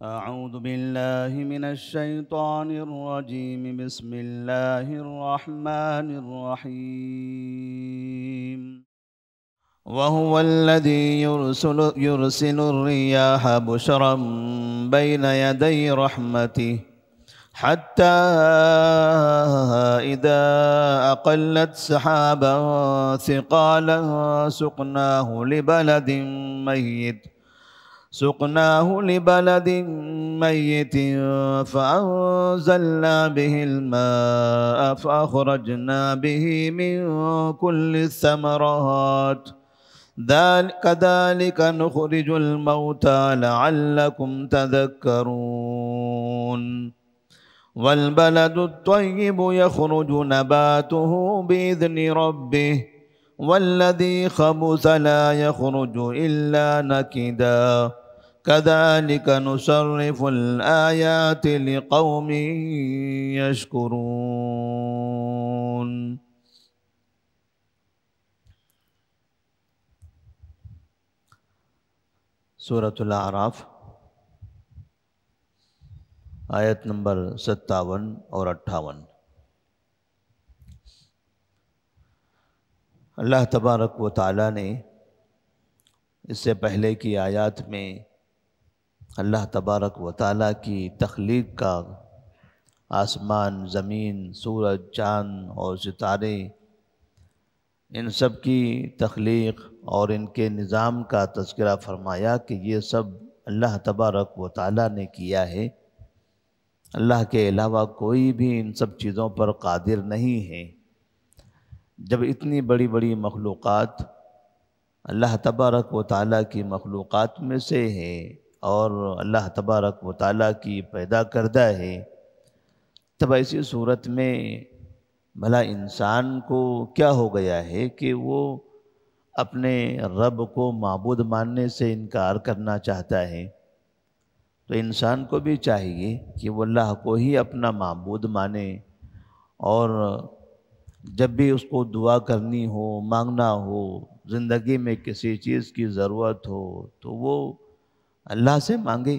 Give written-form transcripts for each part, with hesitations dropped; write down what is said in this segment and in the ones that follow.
أعوذ بالله من الشيطان الرجيم. بسم الله الرحمن الرحيم. وهو الذي يرسل الرياح بشرا بين يدي رحمته حتى إذا أقلت سحابا ثقالا سقناه لبلد ميت فأنزلنا به الماء فأخرجنا به من كل الثمرات كذلك نخرج الموتى لعلكم تذكرون. والبلد الطيب يخرج نباته بإذن ربه والذي خبث لا يخرج إلا نكدا كذلك نصرف الآيات لقوم يشكرون. سورۃ الاعراف آیت نمبر 57 اور 58۔ اللہ تبارک و تعالیٰ نے اس سے پہلے کی آیات میں اللہ تبارک و تعالیٰ کی تخلیق کا، آسمان، زمین، سورج، چاند اور ستارے، ان سب کی تخلیق اور ان کے نظام کا تذکرہ فرمایا کہ یہ سب اللہ تبارک و تعالیٰ نے کیا ہے۔ اللہ کے علاوہ کوئی بھی ان سب چیزوں پر قادر نہیں ہے۔ جب اتنی بڑی بڑی مخلوقات اللہ تبارک و تعالیٰ کی مخلوقات میں سے ہے اور اللہ تبارک و تعالیٰ کی پیدا کردہ ہے، تب ایسی صورت میں بھلا انسان کو کیا ہو گیا ہے کہ وہ اپنے رب کو معبود ماننے سے انکار کرنا چاہتا ہے؟ تو انسان کو بھی چاہیے کہ وہ اللہ کو ہی اپنا معبود مانے، اور جب بھی اس کو دعا کرنی ہو، مانگنا ہو، زندگی میں کسی چیز کی ضرورت ہو تو وہ اللہ سے مانگے۔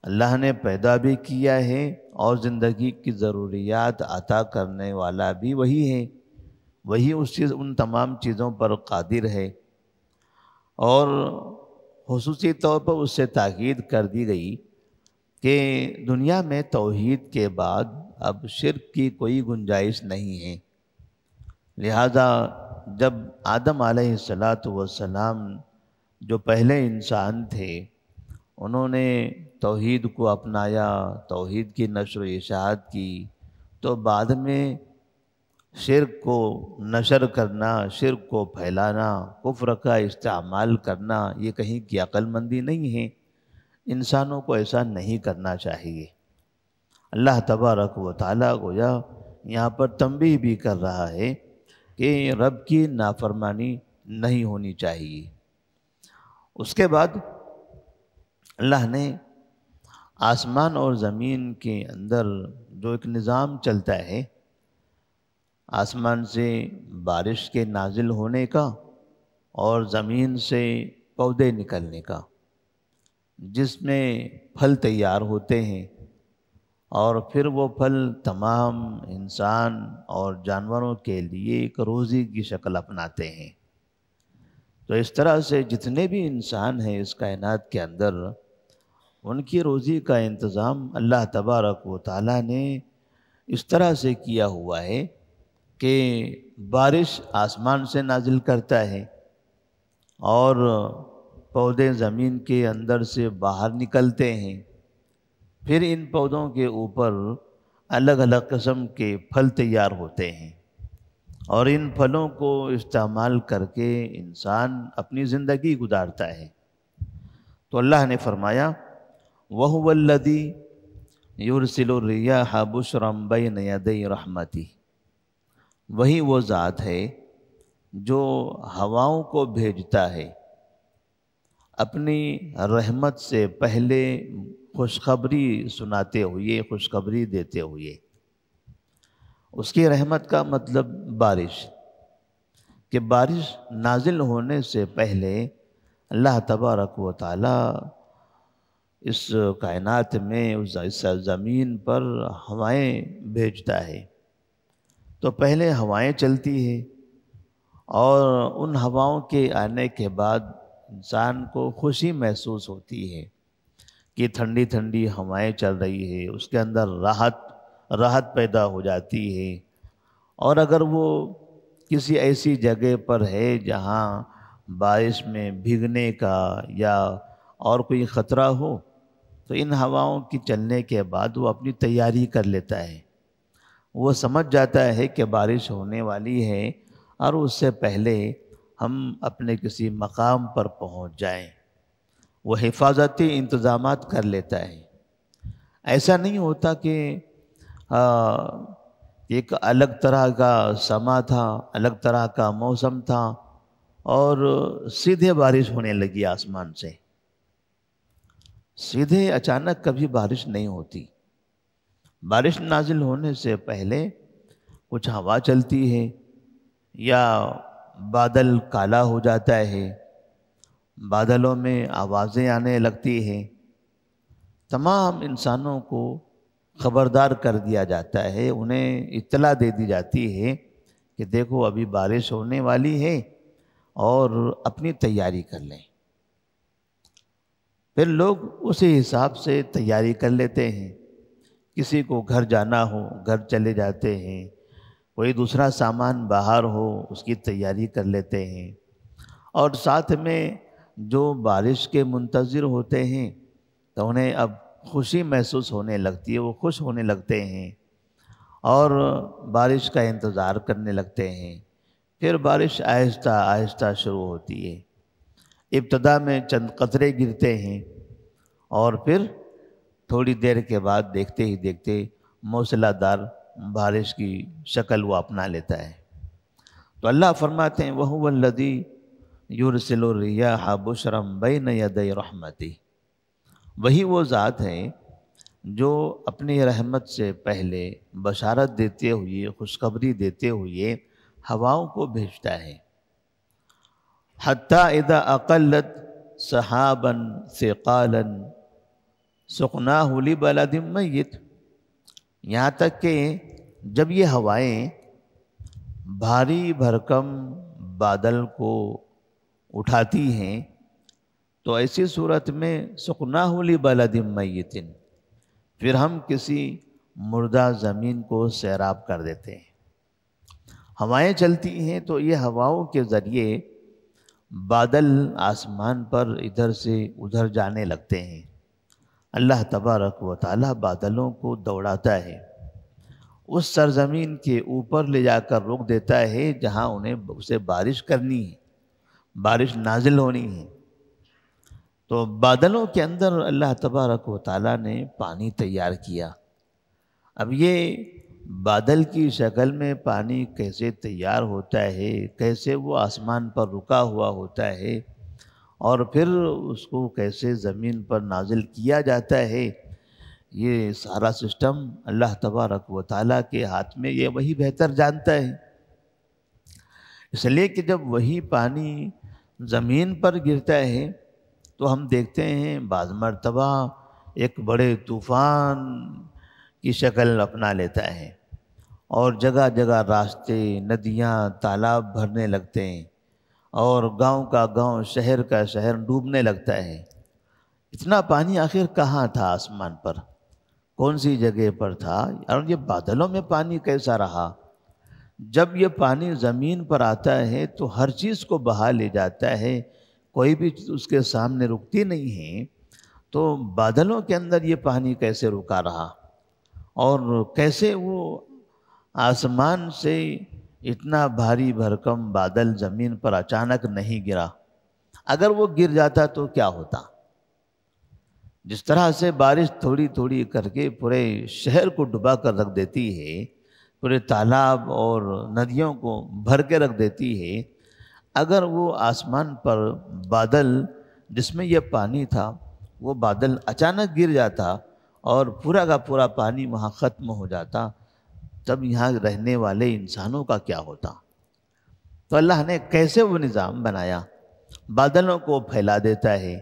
اللہ نے پیدا بھی کیا ہے اور زندگی کی ضروریات عطا کرنے والا بھی وہی ہے، وہی ان تمام چیزوں پر قادر ہے۔ اور خصوصی طور پر اس سے تاکید کر دی گئی کہ دنیا میں توحید کے بعد اب شرک کی کوئی گنجائش نہیں ہے۔ لہذا جب آدم علیہ السلام جو پہلے انسان تھے، انہوں نے توحید کو اپنایا، توحید کی نشر و اشاعت کی، تو بعد میں شرک کو نشر کرنا، شرک کو پھیلانا، کفر کا استعمال کرنا، یہ کہیں کی عقل مندی نہیں ہے۔ انسانوں کو ایسا نہیں کرنا چاہیے۔ اللہ تبارک و تعالیٰ گویا یہاں پر تنبیہ بھی کر رہا ہے کہ رب کی نافرمانی نہیں ہونی چاہیے۔ اس کے بعد اللہ نے آسمان اور زمین کے اندر جو ایک نظام چلتا ہے، آسمان سے بارش کے نازل ہونے کا اور زمین سے پودے نکلنے کا، جس میں پھل تیار ہوتے ہیں، اور پھر وہ پھل تمام انسان اور جانوروں کے لیے ایک روزی کی شکل اپناتے ہیں۔ تو اس طرح سے جتنے بھی انسان ہیں اس کائنات کے اندر، ان کی روزی کا انتظام اللہ تبارک و تعالیٰ نے اس طرح سے کیا ہوا ہے کہ بارش آسمان سے نازل کرتا ہے اور پودے زمین کے اندر سے باہر نکلتے ہیں، پھر ان پودوں کے اوپر الگ الگ قسم کے پھل تیار ہوتے ہیں، اور ان پھلوں کو استعمال کر کے انسان اپنی زندگی گزارتا ہے۔ تو اللہ نے فرمایا وَهُوَ الَّذِي يُرْسِلُ الرِّيَاحَ بُشْرًا بَيْنَ يَدَيْ رَحْمَتِهِ، وہی وہ ذات ہے جو ہواؤں کو بھیجتا ہے اپنی رحمت سے پہلے خوشخبری سناتے ہوئے، خوشخبری دیتے ہوئے۔ اس کی رحمت کا مطلب بارش، کہ بارش نازل ہونے سے پہلے اللہ تبارک و تعالی اس کائنات میں اس زمین پر ہوائیں بھیجتا ہے، تو پہلے ہوائیں چلتی ہیں اور ان ہواؤں کے آنے کے بعد انسان کو خوشی محسوس ہوتی ہے کہ ٹھنڈی ٹھنڈی ہوائیں چل رہی ہے، اس کے اندر راحت پیدا ہو جاتی ہے۔ اور اگر وہ کسی ایسی جگہ پر ہے جہاں بارش میں بھیگنے کا یا اور کوئی خطرہ ہو، تو ان ہواؤں کی چلنے کے بعد وہ اپنی تیاری کر لیتا ہے۔ وہ سمجھ جاتا ہے کہ بارش ہونے والی ہے اور اس سے پہلے ہم اپنے کسی مقام پر پہنچ جائیں، وہ حفاظتی انتظامات کر لیتا ہے۔ ایسا نہیں ہوتا کہ ایک الگ طرح کا سما تھا، الگ طرح کا موسم تھا اور سیدھے بارش ہونے لگی آسمان سے۔ سیدھے اچانک کبھی بارش نہیں ہوتی۔ بارش نازل ہونے سے پہلے کچھ ہوا چلتی ہے یا بادل کالا ہو جاتا ہے، بادلوں میں آوازیں آنے لگتی ہیں، تمام انسانوں کو خبردار کر دیا جاتا ہے، انہیں اطلاع دے دی جاتی ہے کہ دیکھو ابھی بارش ہونے والی ہے اور اپنی تیاری کر لیں۔ پھر لوگ اسی حساب سے تیاری کر لیتے ہیں، کسی کو گھر جانا ہو گھر چلے جاتے ہیں، کوئی دوسرا سامان باہر ہو اس کی تیاری کر لیتے ہیں، اور ساتھ میں جو بارش کے منتظر ہوتے ہیں تو انہیں اب خوشی محسوس ہونے لگتی ہے، وہ خوش ہونے لگتے ہیں اور بارش کا انتظار کرنے لگتے ہیں۔ پھر بارش آہستہ آہستہ شروع ہوتی ہے، ابتدا میں چند قطرے گرتے ہیں اور پھر تھوڑی دیر کے بعد دیکھتے ہی دیکھتے موسلا دار بارش کی شکل وہ اپنا لیتا ہے۔ تو اللہ فرماتے ہیں وَهُوَ الَّذِي يُرْسِلُ الرِّيَاحَ بُشْرًا بَيْنَ يَدَيْ رَحْمَتِهِ، وہی وہ ذات ہے جو اپنی رحمت سے پہلے بشارت دیتے ہوئے، خوشخبری دیتے ہوئے ہواؤں کو بھیجتا ہے۔ حَتَّى إِذَا أَقَلَّتْ سَحَابًا ثِقَالًا سُقْنَاهُ لِبَلَدٍ مَّيِّتٍ، یہاں تک کہ جب یہ ہوائیں بھاری بھرکم بادل کو اٹھاتی ہیں تو ایسی صورت میں سُقْنَاهُ لِبَلَدٍ مَّيِّتٍ، پھر ہم کسی مردہ زمین کو سیراب کر دیتے ہیں۔ ہوائیں چلتی ہیں تو یہ ہواؤں کے ذریعے بادل آسمان پر ادھر سے ادھر جانے لگتے ہیں۔ اللہ تبارک و تعالیٰ بادلوں کو دوڑاتا ہے، اس سرزمین کے اوپر لے جا کر روک دیتا ہے جہاں اسے بارش کرنی ہے، بارش نازل ہونی ہے۔ تو بادلوں کے اندر اللہ تبارک و تعالیٰ نے پانی تیار کیا۔ اب یہ بادل کی شکل میں پانی کیسے تیار ہوتا ہے، کیسے وہ آسمان پر رکا ہوا ہوتا ہے اور پھر اس کو کیسے زمین پر نازل کیا جاتا ہے، یہ سارا سسٹم اللہ تبارک و تعالیٰ کے ہاتھ میں، یہ وہی بہتر جانتا ہے۔ اس لیے کہ جب وہی پانی زمین پر گرتا ہے تو ہم دیکھتے ہیں بعض مرتبہ ایک بڑے طوفان کی شکل اپنا لیتا ہے اور جگہ جگہ راستے، ندیاں، تالاب بھرنے لگتے ہیں اور گاؤں کا گاؤں، شہر کا شہر ڈوبنے لگتا ہے۔ اتنا پانی آخر کہاں تھا آسمان پر، کون سی جگہ پر تھا، اور یہ بادلوں میں پانی کیسا رہا؟ جب یہ پانی زمین پر آتا ہے تو ہر چیز کو بہا لے جاتا ہے، کوئی بھی چیز اس کے سامنے رکتی نہیں ہے، تو بادلوں کے اندر یہ پانی کیسے رکا رہا اور کیسے وہ آسمان سے اتنا بھاری بھرکم بادل زمین پر اچانک نہیں گرا؟ اگر وہ گر جاتا تو کیا ہوتا؟ جس طرح سے بارش تھوڑی تھوڑی کر کے پورے شہر کو ڈبا کر رکھ دیتی ہے، پورے تالاب اور ندیوں کو بھر کے رکھ دیتی ہے، اگر وہ آسمان پر بادل جس میں یہ پانی تھا وہ بادل اچانک گر جاتا اور پورا کا پورا پانی وہاں ختم ہو جاتا، تب یہاں رہنے والے انسانوں کا کیا ہوتا؟ تو اللہ نے کیسے وہ نظام بنایا، بادلوں کو پھیلا دیتا ہے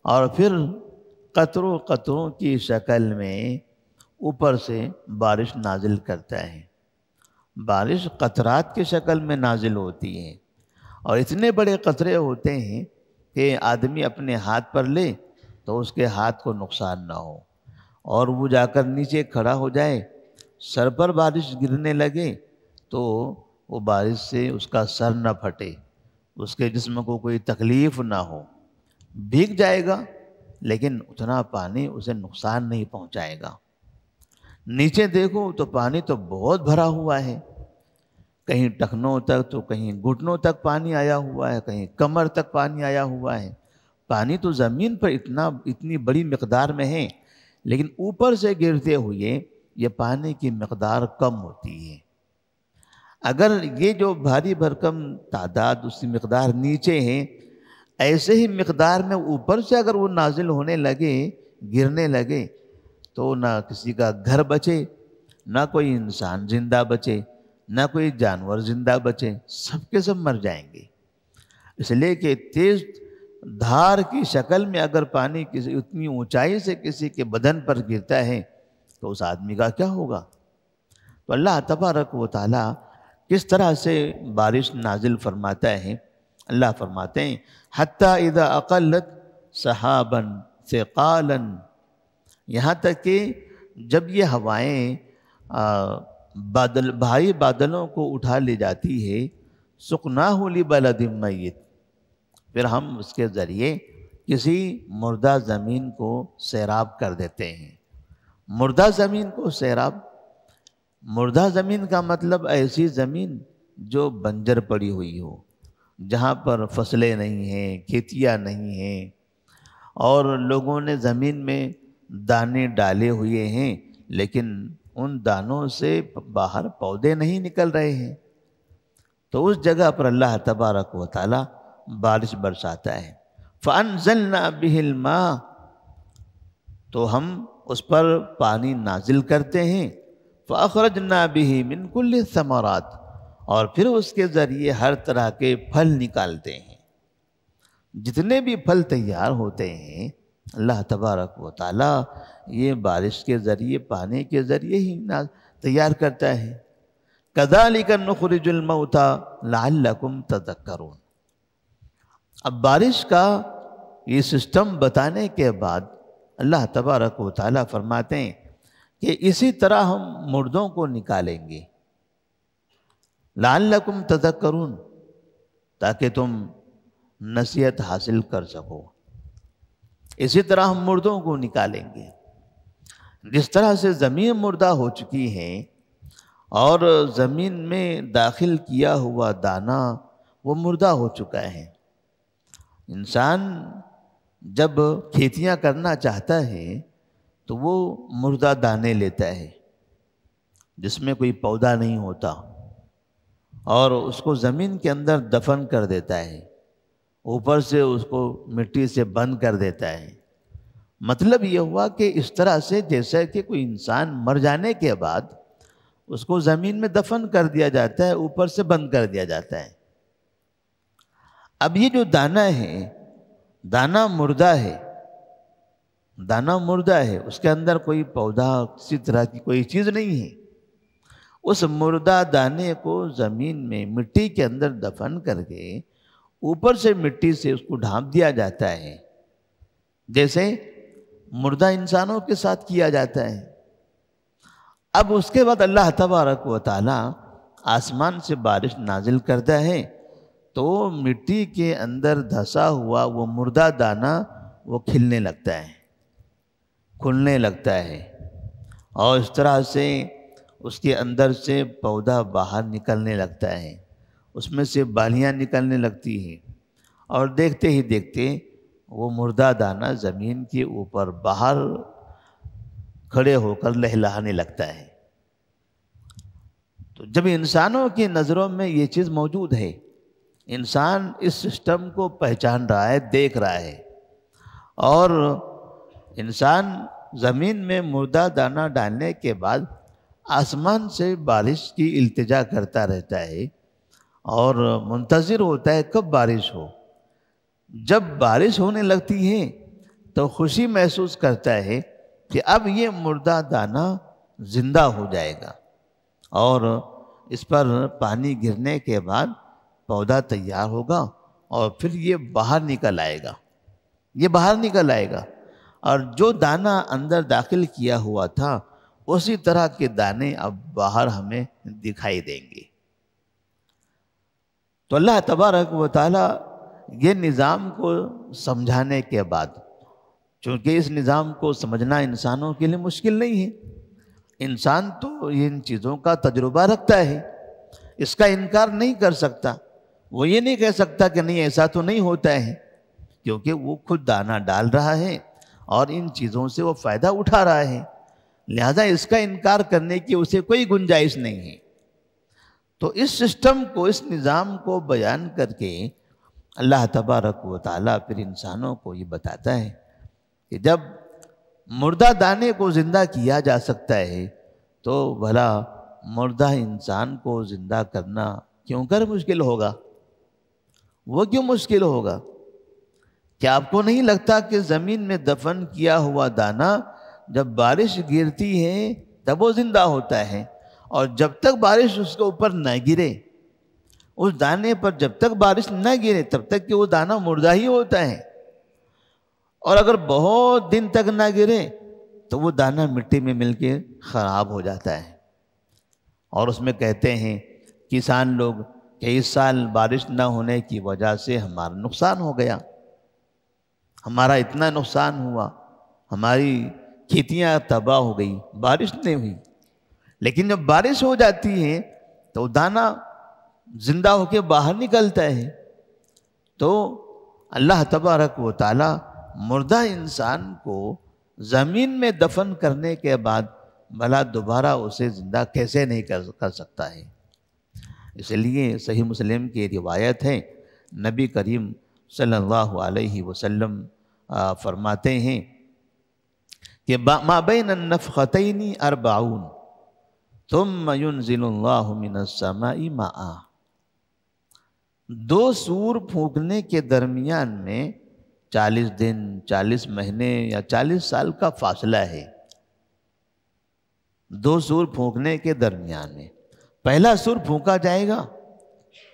اور پھر قطروں قطروں کی شکل میں اوپر سے بارش نازل کرتا ہے۔ بارش قطرات کی شکل میں نازل ہوتی ہے، اور اتنے بڑے قطرے ہوتے ہیں کہ آدمی اپنے ہاتھ پر لے تو اس کے ہاتھ کو نقصان نہ ہو، اور وہ جا کر نیچے کھڑا ہو جائے، سر پر بارش گرنے لگے تو وہ بارش سے اس کا سر نہ پھٹے، اس کے جسم کو کوئی تکلیف نہ ہو، بھیگ جائے گا لیکن اتنا پانی اسے نقصان نہیں پہنچائے گا۔ نیچے دیکھو تو پانی تو بہت بھرا ہوا ہے، کہیں ٹخنوں تک تو کہیں گھٹنوں تک پانی آیا ہوا ہے، کہیں کمر تک پانی آیا ہوا ہے۔ پانی تو زمین پر اتنی بڑی مقدار میں ہے، لیکن اوپر سے گرتے ہوئے یہ پانی کی مقدار کم ہوتی ہے۔ اگر یہ جو بھاری بھرکم تعداد اس کی مقدار نیچے ہے، ایسے ہی مقدار میں اوپر سے اگر وہ نازل ہونے لگے، گرنے لگے، تو نہ کسی کا گھر بچے، نہ کوئی انسان زندہ بچے، نہ کوئی جانور زندہ بچے، سب کے سب مر جائیں گے۔ اس لیے کہ تیز دھار کی شکل میں اگر پانی کسی اتنی اونچائی سے کسی کے بدن پر گرتا ہے تو اس آدمی کا کیا ہوگا؟ تو اللہ تبارک و تعالیٰ کس طرح سے بارش نازل فرماتا ہے؟ اللہ فرماتے ہیں حتیٰ اذا اقلت سحابا ثقالا، یہاں تک کہ جب یہ ہوائیں بھاری بادلوں کو اٹھا لے جاتی ہے، سقناہ لبلد میت، پھر ہم اس کے ذریعے کسی مردہ زمین کو سیراب کر دیتے ہیں۔ مردہ زمین کو سیراب، مردہ زمین کا مطلب ایسی زمین جو بنجر پڑی ہوئی ہو، جہاں پر فصلیں نہیں ہیں، کھیتیاں نہیں ہیں، اور لوگوں نے زمین میں دانے ڈالے ہوئے ہیں لیکن ان دانوں سے باہر پودے نہیں نکل رہے ہیں، تو اس جگہ پر اللہ تبارک و تعالی بارش برساتا ہے۔ فَأَنزَلْنَا بِهِ الْمَاءَ، تو ہم اس پر پانی نازل کرتے ہیں۔ فَأَخْرَجْنَا بِهِ مِنْ كُلِّ الثَّمَرَاتِ، اور پھر اس کے ذریعے ہر طرح کے پھل نکالتے ہیں۔ جتنے بھی پھل تیار ہوتے ہیں اللہ تبارک و تعالی یہ بارش کے ذریعے، پانی کے ذریعے ہی تیار کرتا ہے۔ كَذَلِكَ نُخْرِجُ الْمَوْتَى لَعَلَّكُمْ تَذَكَّرُونَ۔ اب بارش کا یہ سسٹم بتانے کے بعد اللہ تبارک و تعالیٰ فرماتے ہیں کہ اسی طرح ہم مردوں کو نکالیں گے، لعلکم تذکرون، تاکہ تم نصیحت حاصل کر سکو۔ اسی طرح ہم مردوں کو نکالیں گے، جس طرح سے زمین مردہ ہو چکی ہے اور زمین میں داخل کیا ہوا دانہ وہ مردہ ہو چکا ہے۔ انسان جب کھیتیاں کرنا چاہتا ہے تو وہ مردہ دانے لیتا ہے جس میں کوئی پودا نہیں ہوتا، اور اس کو زمین کے اندر دفن کر دیتا ہے، اوپر سے اس کو مٹی سے بند کر دیتا ہے۔ مطلب یہ ہوا کہ اس طرح سے جیسا کہ کوئی انسان مر جانے کے بعد اس کو زمین میں دفن کر دیا جاتا ہے، اوپر سے بند کر دیا جاتا ہے۔ اب یہ جو دانہ ہے، دانہ مردہ ہے، دانہ مردہ ہے، اس کے اندر کوئی پودا، کسی طرح کی کوئی چیز نہیں ہے۔ اس مردہ دانے کو زمین میں مٹی کے اندر دفن کر کے اوپر سے مٹی سے اس کو ڈھانپ دیا جاتا ہے، جیسے مردہ انسانوں کے ساتھ کیا جاتا ہے۔ اب اس کے بعد اللہ تبارک و تعالی آسمان سے بارش نازل کرتا ہے تو مٹی کے اندر دھسا ہوا وہ مردہ دانہ وہ کھلنے لگتا ہے، کھلنے لگتا ہے، اور اس طرح سے اس کے اندر سے پودا باہر نکلنے لگتا ہے، اس میں سے بالیاں نکلنے لگتی ہیں، اور دیکھتے ہی دیکھتے وہ مردہ دانہ زمین کے اوپر باہر کھڑے ہو کر لہلہانے لگتا ہے۔ تو جب انسانوں کی نظروں میں یہ چیز موجود ہے، انسان اس سسٹم کو پہچان رہا ہے، دیکھ رہا ہے، اور انسان زمین میں مردہ دانہ ڈالنے کے بعد آسمان سے بارش کی التجا کرتا رہتا ہے اور منتظر ہوتا ہے کب بارش ہو۔ جب بارش ہونے لگتی ہے تو خوشی محسوس کرتا ہے کہ اب یہ مردہ دانہ زندہ ہو جائے گا اور اس پر پانی گرنے کے بعد پودا تیار ہوگا اور پھر یہ باہر نکل آئے گا، یہ باہر نکل آئے گا، اور جو دانہ اندر داخل کیا ہوا تھا اسی طرح کے دانے اب باہر ہمیں دکھائی دیں گے۔ تو اللہ تبارک و تعالیٰ یہ نظام کو سمجھانے کے بعد، چونکہ اس نظام کو سمجھنا انسانوں کے لیے مشکل نہیں ہے، انسان تو ان چیزوں کا تجربہ رکھتا ہے، اس کا انکار نہیں کر سکتا، وہ یہ نہیں کہہ سکتا کہ نہیں ایسا تو نہیں ہوتا ہے، کیونکہ وہ خود دانہ ڈال رہا ہے اور ان چیزوں سے وہ فائدہ اٹھا رہا ہے، لہذا اس کا انکار کرنے کی اسے کوئی گنجائش نہیں ہے۔ تو اس سسٹم کو، اس نظام کو بیان کر کے اللہ تبارک و تعالیٰ پھر انسانوں کو یہ بتاتا ہے کہ جب مردہ دانے کو زندہ کیا جا سکتا ہے تو بھلا مردہ انسان کو زندہ کرنا کیوں کر مشکل ہوگا؟ وہ کیوں مشکل ہوگا؟ کیا آپ کو نہیں لگتا کہ زمین میں دفن کیا ہوا دانہ جب بارش گرتی ہے تب وہ زندہ ہوتا ہے، اور جب تک بارش اس کے اوپر نہ گرے، اس دانے پر جب تک بارش نہ گرے تب تک کہ وہ دانہ مردہ ہی ہوتا ہے، اور اگر بہت دن تک نہ گرے تو وہ دانہ مٹی میں مل کے خراب ہو جاتا ہے۔ اور اس میں کہتے ہیں کسان لوگ کہ اس سال بارش نہ ہونے کی وجہ سے ہمارا نقصان ہو گیا، ہمارا اتنا نقصان ہوا، ہماری کھیتیاں تباہ ہو گئی، بارش نہیں ہوئی۔ لیکن جب بارش ہو جاتی ہے تو دانہ زندہ ہو کے باہر نکلتا ہے۔ تو اللہ تبارک و تعالی مردہ انسان کو زمین میں دفن کرنے کے بعد بھلا دوبارہ اسے زندہ کیسے نہیں کر سکتا ہے؟ اس لیے صحیح مسلم کی روایت ہے، نبی کریم صلی اللہ علیہ وسلم فرماتے ہیں کہ ما بین النفختین 40 ثم ينزل اللہ من السماء ماء۔ 2 سور پھونکنے کے درمیان میں 40 دن، 40 مہینے یا 40 سال کا فاصلہ ہے۔ 2 سور پھونکنے کے درمیان میں پہلا سور پھونکا جائے گا،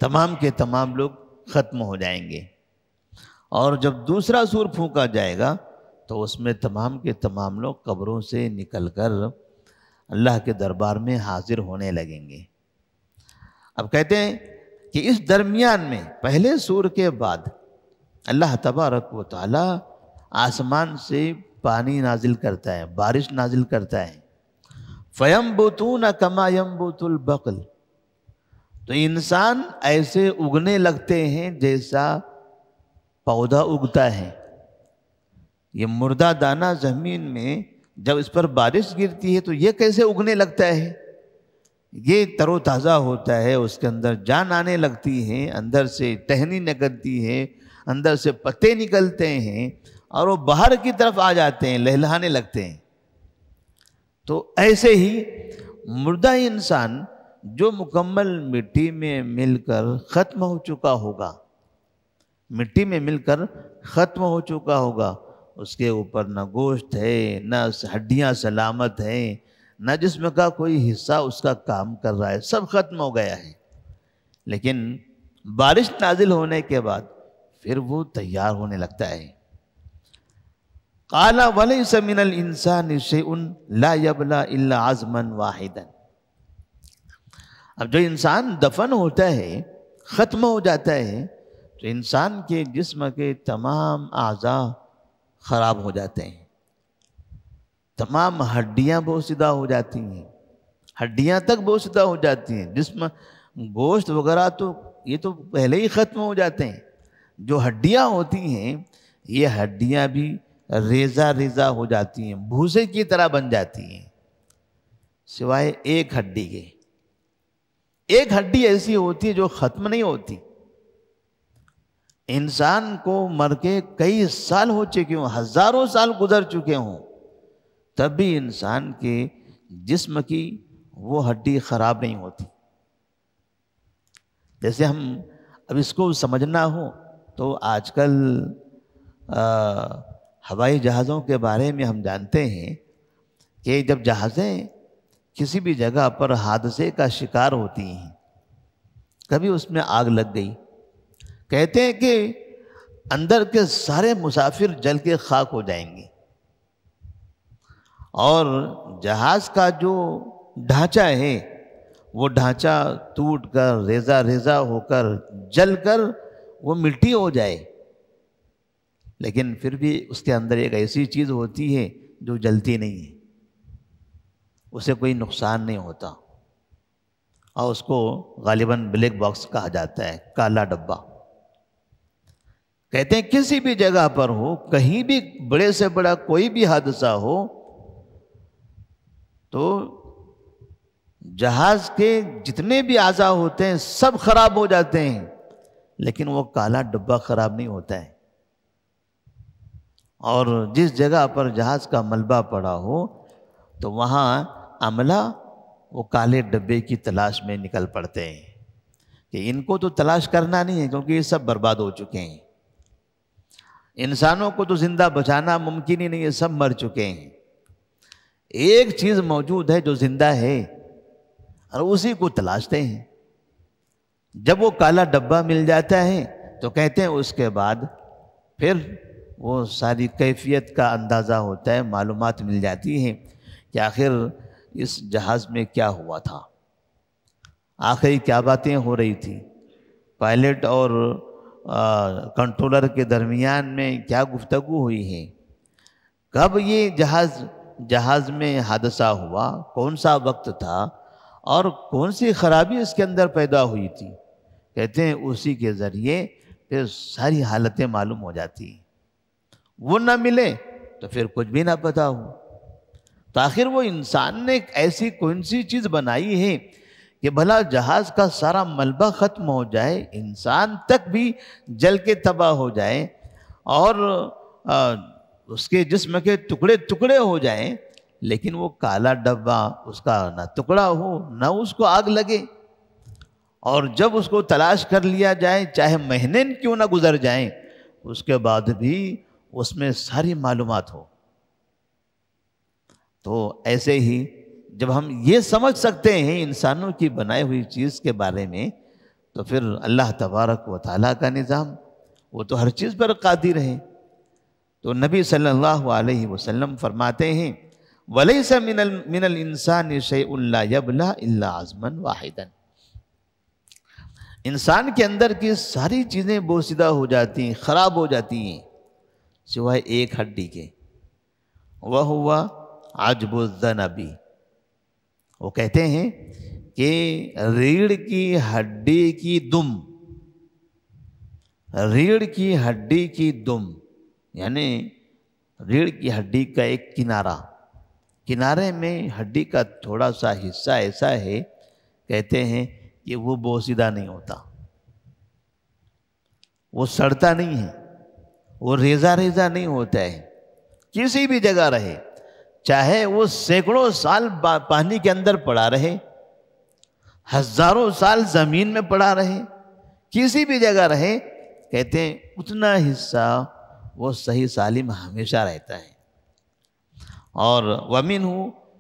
تمام کے تمام لوگ ختم ہو جائیں گے، اور جب دوسرا سور پھونکا جائے گا تو اس میں تمام کے تمام لوگ قبروں سے نکل کر اللہ کے دربار میں حاضر ہونے لگیں گے۔ اب کہتے ہیں کہ اس درمیان میں پہلے سور کے بعد اللہ تبارک و تعالی آسمان سے پانی نازل کرتا ہے، بارش نازل کرتا ہے۔ فَيَنْبُتُونَ كَمَا يَنْبُتُ الْبَقْلُ، تو انسان ایسے اگنے لگتے ہیں جیسا پودا اگتا ہے۔ یہ مردہ دانہ زمین میں جب اس پر بارش گرتی ہے تو یہ کیسے اگنے لگتا ہے؟ یہ تر و تازہ ہوتا ہے، اس کے اندر جان آنے لگتی ہے، اندر سے ٹہنی نکلتی ہے، اندر سے پتے نکلتے ہیں، اور وہ باہر کی طرف آ جاتے ہیں، لہلہانے لگتے ہیں۔ تو ایسے ہی مردہ انسان جو مکمل مٹی میں مل کر ختم ہو چکا ہوگا، مٹی میں مل کر ختم ہو چکا ہوگا، اس کے اوپر نہ گوشت ہے، نہ ہڈیاں سلامت ہیں، نہ جسم کا کوئی حصہ اس کا کام کر رہا ہے، سب ختم ہو گیا ہے۔ لیکن بارش نازل ہونے کے بعد پھر وہ تیار ہونے لگتا ہے۔ قَالَ وَلَيْسَ مِنَ الْإِنسَانِ شَيْءٌ لَا يَبْلَى إِلَّا عَظْمًا وَاحِدًا۔ اب جو انسان دفن ہوتا ہے، ختم ہو جاتا ہے، تو انسان کے جسم کے تمام اعضاء خراب ہو جاتے ہیں، تمام ہڈیاں بوسیدہ ہو جاتی ہیں، ہڈیاں تک بوسیدہ ہو جاتی ہیں، جسم گوشت وغیرہ تو یہ تو پہلے ہی ختم ہو جاتے ہیں، جو ہڈیاں ہوتی ہیں یہ ہڈیاں بھی ریزہ ریزہ ہو جاتی ہیں، بھوسے کی طرح بن جاتی ہیں، سوائے ایک ہڈی کے۔ ایک ہڈی ایسی ہوتی ہے جو ختم نہیں ہوتی۔ انسان کو مر کے کئی سال ہو چکے ہوں، ہزاروں سال گزر چکے ہوں، تب بھی انسان کے جسم کی وہ ہڈی خراب نہیں ہوتی۔ جیسے ہم اب اس کو سمجھنا ہو تو آج کل ہوائی جہازوں کے بارے میں ہم جانتے ہیں کہ جب جہازیں کسی بھی جگہ پر حادثے کا شکار ہوتی ہیں، کبھی اس میں آگ لگ گئی، کہتے ہیں کہ اندر کے سارے مسافر جل کے خاک ہو جائیں گے، اور جہاز کا جو ڈھانچہ ہے وہ ڈھانچہ ٹوٹ کر ریزہ ریزہ ہو کر جل کر وہ مٹی ہو جائے، لیکن پھر بھی اس کے اندر ایک ایسی چیز ہوتی ہے جو جلتی نہیں ہے، اسے کوئی نقصان نہیں ہوتا، اور اس کو غالباً بلیک باکس کہا جاتا ہے، کالا ڈبہ۔ کہتے ہیں کسی بھی جگہ پر ہو، کہیں بھی بڑے سے بڑا کوئی بھی حادثہ ہو تو جہاز کے جتنے بھی اعضاء ہوتے ہیں سب خراب ہو جاتے ہیں، لیکن وہ کالا ڈبہ خراب نہیں ہوتا ہے۔ اور جس جگہ پر جہاز کا ملبہ پڑا ہو تو وہاں عملہ وہ کالے ڈبے کی تلاش میں نکل پڑتے ہیں کہ ان کو تو تلاش کرنا نہیں ہے، کیونکہ یہ سب برباد ہو چکے ہیں، انسانوں کو تو زندہ بچانا ممکن ہی نہیں ہے، سب مر چکے ہیں، ایک چیز موجود ہے جو زندہ ہے اور اسی کو تلاشتے ہیں۔ جب وہ کالا ڈبہ مل جاتا ہے تو کہتے ہیں اس کے بعد پھر وہ ساری کیفیت کا اندازہ ہوتا ہے، معلومات مل جاتی ہیں کہ آخر اس جہاز میں کیا ہوا تھا، آخر کیا باتیں ہو رہی تھی، پائلٹ اور کنٹرولر کے درمیان میں کیا گفتگو ہوئی ہے، کب یہ جہاز میں حادثہ ہوا، کون سا وقت تھا اور کون سی خرابی اس کے اندر پیدا ہوئی تھی۔ کہتے ہیں اسی کے ذریعے پھر ساری حالتیں معلوم ہو جاتی ہیں، وہ نہ ملے تو پھر کچھ بھی نہ پتا ہو۔ تو آخر وہ انسان نے ایک ایسی کون سی چیز بنائی ہے کہ بھلا جہاز کا سارا ملبہ ختم ہو جائے، انسان تک بھی جل کے تباہ ہو جائے اور اس کے جسم کے ٹکڑے ٹکڑے ہو جائیں، لیکن وہ کالا ڈبہ اس کا نہ ٹکڑا ہو نہ اس کو آگ لگے، اور جب اس کو تلاش کر لیا جائے چاہے مہینے کیوں نہ گزر جائیں، اس کے بعد بھی اس میں ساری معلومات ہو۔ تو ایسے ہی جب ہم یہ سمجھ سکتے ہیں انسانوں کی بنائی ہوئی چیز کے بارے میں، تو پھر اللہ تبارک و تعالیٰ کا نظام وہ تو ہر چیز پر قادر ہے۔ تو نبی صلی اللہ علیہ وسلم فرماتے ہیں وَلَيْسَ مِنَ الْإِنسَانِ شَيْءٌ لَا يَبْلَى إِلَّا عَزْمًا وَاحِدًا، انسان کے اندر کی ساری چیزیں بوسیدہ ہو جاتی ہیں، خراب ہو جاتی ہیں، سوائے ایک ہڈی کے، وَهُوَ عَجْبُ الذَّنَبِ۔ وہ کہتے ہیں کہ ریڑھ کی ہڈی کی دم، ریڑھ کی ہڈی کی دم یعنی ریڑھ کی ہڈی کا ایک کنارے میں ہڈی کا تھوڑا سا حصہ ایسا ہے، کہتے ہیں کہ وہ بوسیدہ نہیں ہوتا، وہ سڑتا نہیں ہے، وہ ریزہ ریزہ نہیں ہوتا ہے، کسی بھی جگہ رہے، چاہے وہ سینکڑوں سال پانی کے اندر پڑا رہے، ہزاروں سال زمین میں پڑا رہے، کسی بھی جگہ رہے، کہتے ہیں اتنا حصہ وہ صحیح سالم ہمیشہ رہتا ہے۔ اور وَمِنْهُ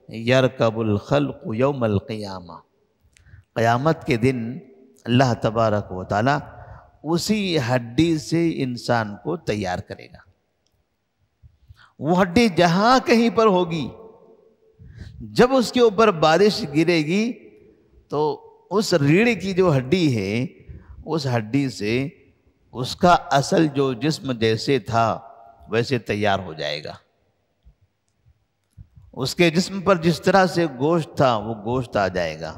يَرْكَبُ الْخَلْقُ يَوْمَ الْقِيَامَةِ، قیامت کے دن اللہ تبارک و تعالیٰ اسی ہڈی سے انسان کو تیار کرے گا۔ وہ ہڈی جہاں کہیں پر ہوگی، جب اس کے اوپر بارش گرے گی تو اس ریڑھ کی جو ہڈی ہے اس ہڈی سے اس کا اصل جو جسم جیسے تھا ویسے تیار ہو جائے گا، اس کے جسم پر جس طرح سے گوشت تھا وہ گوشت آ جائے گا،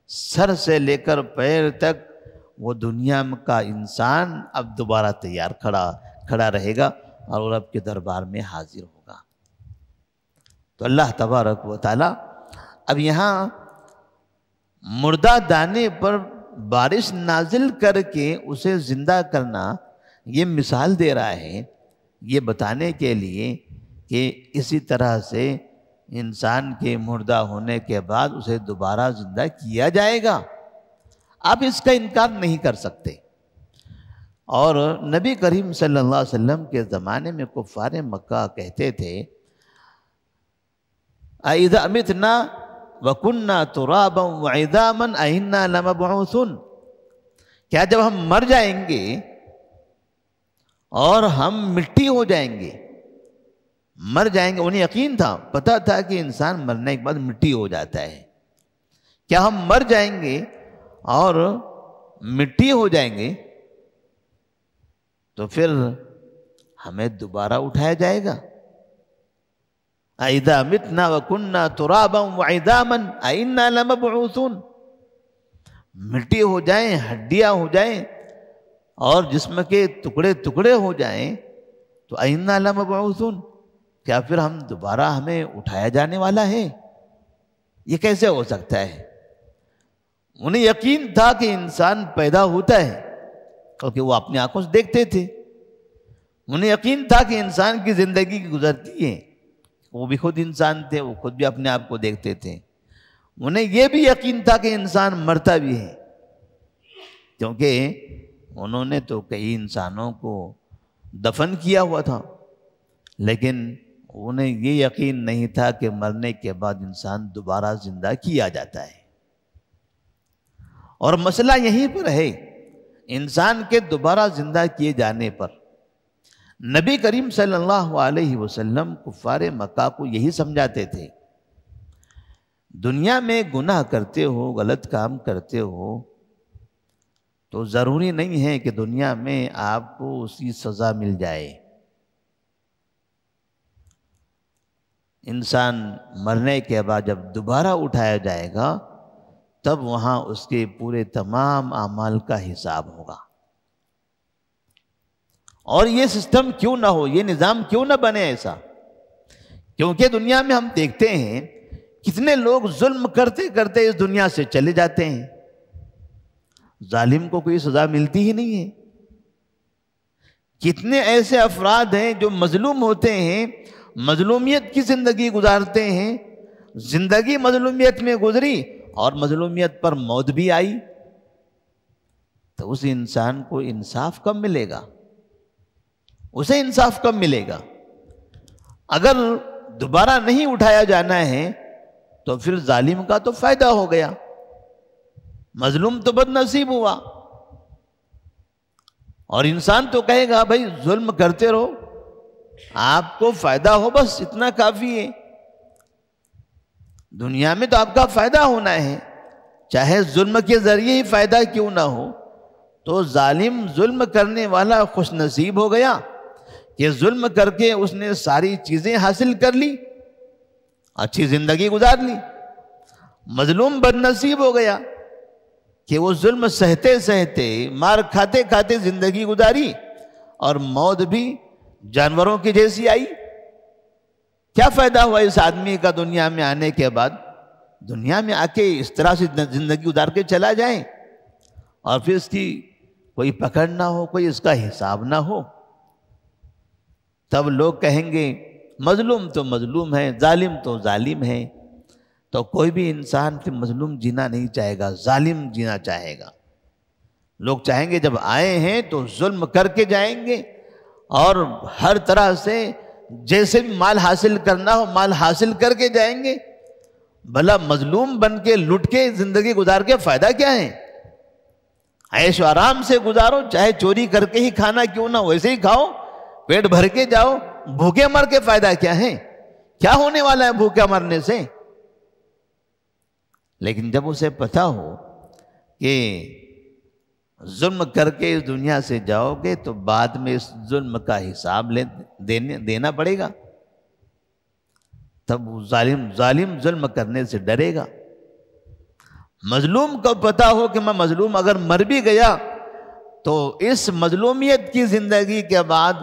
سر سے لے کر پیر تک وہ دنیا کا انسان اب دوبارہ تیار کھڑا رہے گا اور رب کے دربار میں حاضر ہوگا۔ تو اللہ تبارک و تعالیٰ اب یہاں مردہ دانے پر بارش نازل کر کے اسے زندہ کرنا یہ مثال دے رہا ہے، یہ بتانے کے لیے کہ اسی طرح سے انسان کے مردہ ہونے کے بعد اسے دوبارہ زندہ کیا جائے گا، آپ اس کا انکار نہیں کر سکتے۔ اور نبی کریم صلی اللہ علیہ وسلم کے زمانے میں کفار مکہ کہتے تھے اَإِذَا مِتْنَا وَكُنَّا تُرَابًا وَعِظَامًا أَإِنَّا لَمَبْعُوثُونَ، کیا جب ہم مر جائیں گے اور ہم مٹی ہو جائیں گے، مر جائیں گے، انہیں یقین تھا، پتہ تھا کہ انسان مرنے کے بعد مٹی ہو جاتا ہے، کیا ہم مر جائیں گے اور مٹی ہو جائیں گے تو پھر ہمیں دوبارہ اٹھایا جائے گا؟ اَإِذَا مِتْنَا وَكُنَّا تُرَابًا وَعِظَامًا أَإِنَّا لَمَبْعُوثُونَ، مٹی ہو جائیں، ہڈیاں ہو جائیں اور جسم کے ٹکڑے ٹکڑے ہو جائیں تو أَإِنَّا لَمَبْعُوثُونَ، کیا پھر ہم دوبارہ ہمیں اٹھایا جانے والا ہے؟ یہ کیسے ہو سکتا ہے؟ انہیں یقین تھا کہ انسان پیدا ہوتا ہے، کیونکہ وہ اپنی آنکھوں سے دیکھتے تھے، انہیں یقین تھا کہ انسان کی زندگی گزرتی ہے، وہ بھی خود انسان تھے، وہ خود بھی اپنے آپ کو دیکھتے تھے، انہیں یہ بھی یقین تھا کہ انسان مرتا بھی ہے، کیونکہ انہوں نے تو کئی انسانوں کو دفن کیا ہوا تھا، لیکن انہیں یہ یقین نہیں تھا کہ مرنے کے بعد انسان دوبارہ زندہ کیا جاتا ہے۔ اور مسئلہ یہیں پر ہے، انسان کے دوبارہ زندہ کیے جانے پر نبی کریم صلی اللہ علیہ وسلم کفار مکہ کو یہی سمجھاتے تھے، دنیا میں گناہ کرتے ہو، غلط کام کرتے ہو تو ضروری نہیں ہے کہ دنیا میں آپ کو اس کی سزا مل جائے، انسان مرنے کے بعد جب دوبارہ اٹھایا جائے گا تب وہاں اس کے پورے تمام اعمال کا حساب ہوگا۔ اور یہ سسٹم کیوں نہ ہو، یہ نظام کیوں نہ بنے ایسا، کیونکہ دنیا میں ہم دیکھتے ہیں کتنے لوگ ظلم کرتے کرتے اس دنیا سے چلے جاتے ہیں، ظالم کو کوئی سزا ملتی ہی نہیں ہے۔ کتنے ایسے افراد ہیں جو مظلوم ہوتے ہیں، مظلومیت کی زندگی گزارتے ہیں، زندگی مظلومیت میں گزری اور مظلومیت پر موت بھی آئی، تو اس انسان کو انصاف کب ملے گا؟ اسے انصاف کب ملے گا؟ اگر دوبارہ نہیں اٹھایا جانا ہے تو پھر ظالم کا تو فائدہ ہو گیا، مظلوم تو بد نصیب ہوا، اور انسان تو کہے گا بھائی ظلم کرتے رہو، آپ کو فائدہ ہو بس اتنا کافی ہے، دنیا میں تو آپ کا فائدہ ہونا ہے، چاہے ظلم کے ذریعے ہی فائدہ کیوں نہ ہو۔ تو ظالم ظلم کرنے والا خوش نصیب ہو گیا کہ ظلم کر کے اس نے ساری چیزیں حاصل کر لی، اچھی زندگی گزار لی، مظلوم بد نصیب ہو گیا کہ وہ ظلم سہتے سہتے، مار کھاتے کھاتے زندگی گزاری اور موت بھی جانوروں کی جیسی آئی۔ کیا فائدہ ہوا اس آدمی کا دنیا میں آنے کے بعد؟ دنیا میں آ کے اس طرح سے زندگی گزار کے چلا جائیں اور پھر اس کی کوئی پکڑ نہ ہو، کوئی اس کا حساب نہ ہو، تب لوگ کہیں گے مظلوم تو مظلوم ہے، ظالم تو ظالم ہے۔ تو کوئی بھی انسان پھر مظلوم جینا نہیں چاہے گا، ظالم جینا چاہے گا۔ لوگ چاہیں گے جب آئے ہیں تو ظلم کر کے جائیں گے اور ہر طرح سے جیسے بھی مال حاصل کرنا ہو مال حاصل کر کے جائیں گے۔ بھلا مظلوم بن کے لٹ کے زندگی گزار کے فائدہ کیا ہے؟ عیش و آرام سے گزارو، چاہے چوری کر کے ہی کھانا کیوں نہ ویسے ہی کھاؤ، پیٹ بھر کے جاؤ، بھوکے مر کے فائدہ کیا ہے؟ کیا ہونے والا ہے بھوکا مرنے سے؟ لیکن جب اسے پتہ ہو کہ ظلم کر کے اس دنیا سے جاؤ گے تو بعد میں اس ظلم کا حساب دینا پڑے گا، تب ظالم ظلم کرنے سے ڈرے گا۔ مظلوم کو پتہ ہو کہ میں مظلوم اگر مر بھی گیا تو اس مظلومیت کی زندگی کے بعد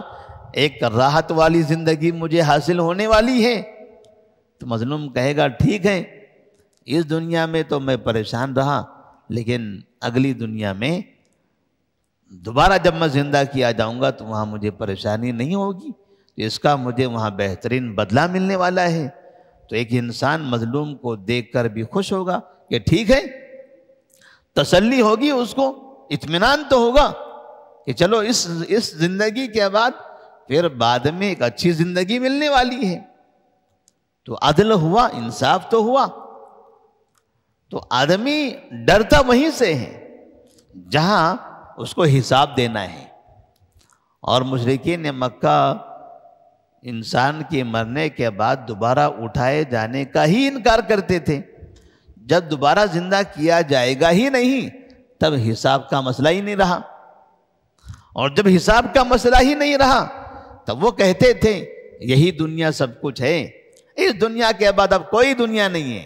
ایک راحت والی زندگی مجھے حاصل ہونے والی ہے، تو مظلوم کہے گا ٹھیک ہے، اس دنیا میں تو میں پریشان رہا، لیکن اگلی دنیا میں دوبارہ جب میں زندہ کیا جاؤں گا تو وہاں مجھے پریشانی نہیں ہوگی، تو اس کا مجھے وہاں بہترین بدلہ ملنے والا ہے۔ تو ایک انسان مظلوم کو دیکھ کر بھی خوش ہوگا کہ ٹھیک ہے، تسلی ہوگی، اس کو اطمینان تو ہوگا کہ چلو اس زندگی کے بعد پھر بعد میں ایک اچھی زندگی ملنے والی ہے. تو عدل ہوا، انصاف تو ہوا. تو آدمی ڈرتا وہیں سے ہے جہاں اس کو حساب دینا ہے. اور مشرکین مکہ انسان کے مرنے کے بعد دوبارہ اٹھائے جانے کا ہی انکار کرتے تھے. جب دوبارہ زندہ کیا جائے گا ہی نہیں تب حساب کا مسئلہ ہی نہیں رہا. اور جب حساب کا مسئلہ ہی نہیں رہا تب وہ کہتے تھے یہی دنیا سب کچھ ہے، اس دنیا کے بعد اب کوئی دنیا نہیں ہے،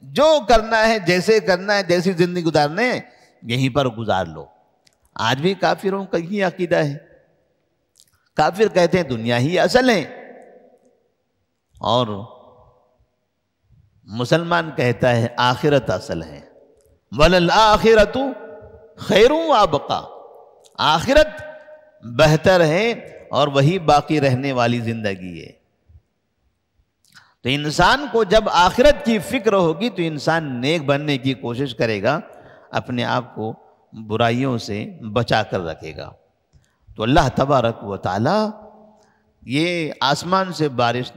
جو کرنا ہے، جیسے کرنا ہے، جیسی زندگی گزارنے ہے یہیں پر گزار لو. آج بھی کافروں کا یہ عقیدہ ہے. کافر کہتے ہیں دنیا ہی اصل ہے، اور مسلمان کہتا ہے آخرت اصل ہے. وَلَلْآخِرَةُ خَيْرٌ وَأَبْقَىٰ، آخرت بہتر ہے اور وہی باقی رہنے والی زندگی ہے. تو انسان کو جب آخرت کی فکر ہوگی تو انسان نیک بننے کی کوشش کرے گا، اپنے آپ کو برائیوں سے بچا کر رکھے گا. تو اللہ تبارک و تعالی یہ آسمان سے بارش